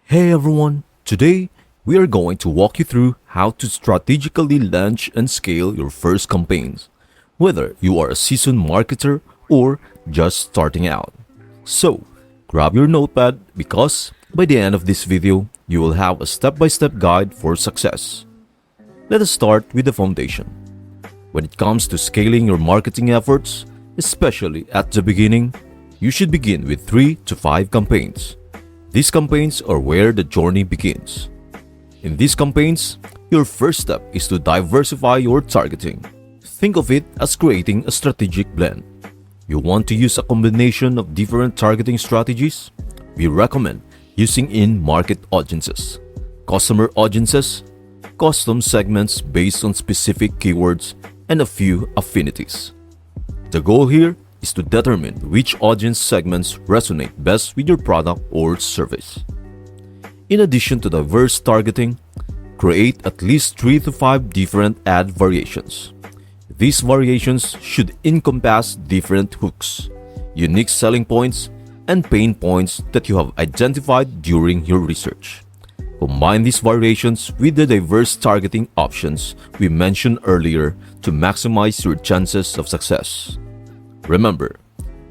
Hey everyone, today we are going to walk you through how to strategically launch and scale your first campaigns, whether you are a seasoned marketer or just starting out. So, grab your notepad because by the end of this video, you will have a step-by-step guide for success. Let us start with the foundation. When it comes to scaling your marketing efforts, especially at the beginning, you should begin with 3 to 5 campaigns. These campaigns are where the journey begins. In these campaigns, your first step is to diversify your targeting. Think of it as creating a strategic blend. You want to use a combination of different targeting strategies? We recommend using in-market audiences, customer audiences, custom segments based on specific keywords, and a few affinities. The goal here is to determine which audience segments resonate best with your product or service. In addition to diverse targeting, create at least 3 to 5 different ad variations. These variations should encompass different hooks, unique selling points, and pain points that you have identified during your research. Combine these variations with the diverse targeting options we mentioned earlier to maximize your chances of success. Remember,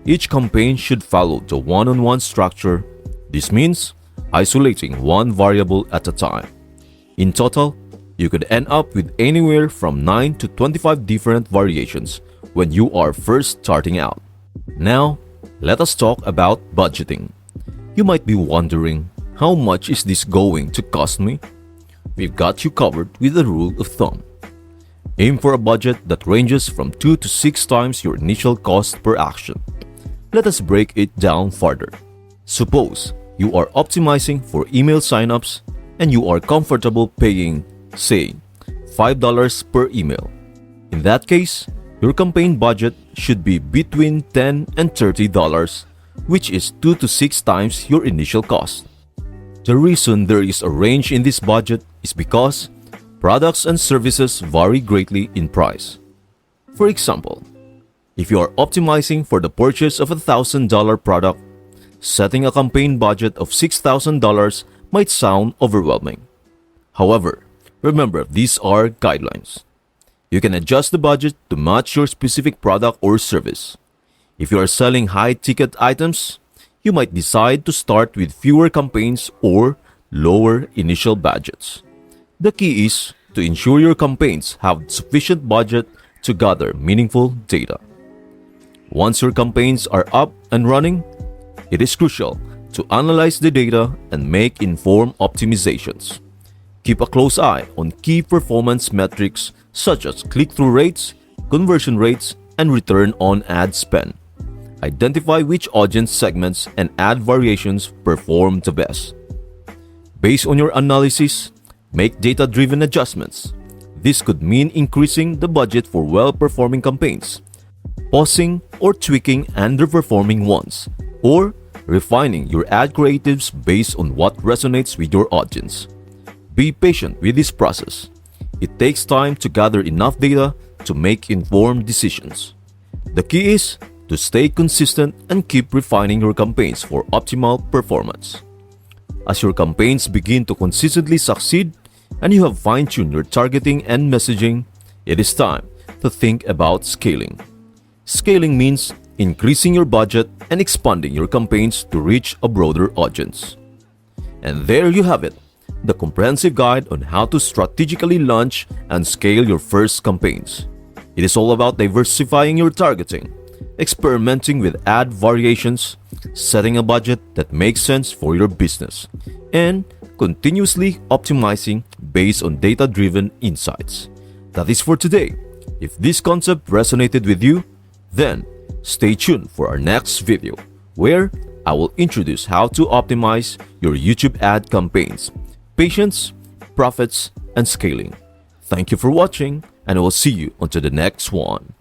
each campaign should follow the one-on-one structure. This means isolating one variable at a time. In total, you could end up with anywhere from 9 to 25 different variations when you are first starting out. Now, let us talk about budgeting. You might be wondering, how much is this going to cost me? We've got you covered with a rule of thumb. Aim for a budget that ranges from 2 to 6 times your initial cost per action. Let us break it down further. Suppose you are optimizing for email signups and you are comfortable paying, say, $5 per email. In that case, your campaign budget should be between $10 and $30, which is 2 to 6 times your initial cost. The reason there is a range in this budget is because products and services vary greatly in price. For example, if you are optimizing for the purchase of a $1,000 product, setting a campaign budget of $6,000 might sound overwhelming. However, remember these are guidelines. You can adjust the budget to match your specific product or service. If you are selling high-ticket items, you might decide to start with fewer campaigns or lower initial budgets. The key is to ensure your campaigns have sufficient budget to gather meaningful data. Once your campaigns are up and running, it is crucial to analyze the data and make informed optimizations. Keep a close eye on key performance metrics such as click-through rates, conversion rates, and return on ad spend. Identify which audience segments and ad variations perform the best. Based on your analysis, make data-driven adjustments. This could mean increasing the budget for well-performing campaigns, pausing or tweaking underperforming ones, or refining your ad creatives based on what resonates with your audience. Be patient with this process. It takes time to gather enough data to make informed decisions. The key is to stay consistent and keep refining your campaigns for optimal performance. As your campaigns begin to consistently succeed and you have fine-tuned your targeting and messaging, it is time to think about scaling. Scaling means increasing your budget and expanding your campaigns to reach a broader audience. And there you have it, the comprehensive guide on how to strategically launch and scale your first campaigns. It is all about diversifying your targeting, experimenting with ad variations, setting a budget that makes sense for your business, and continuously optimizing based on data-driven insights. That is for today. If this concept resonated with you, then stay tuned for our next video, where I will introduce how to optimize your YouTube ad campaigns, patience, profits, and scaling. Thank you for watching, and I will see you until the next one.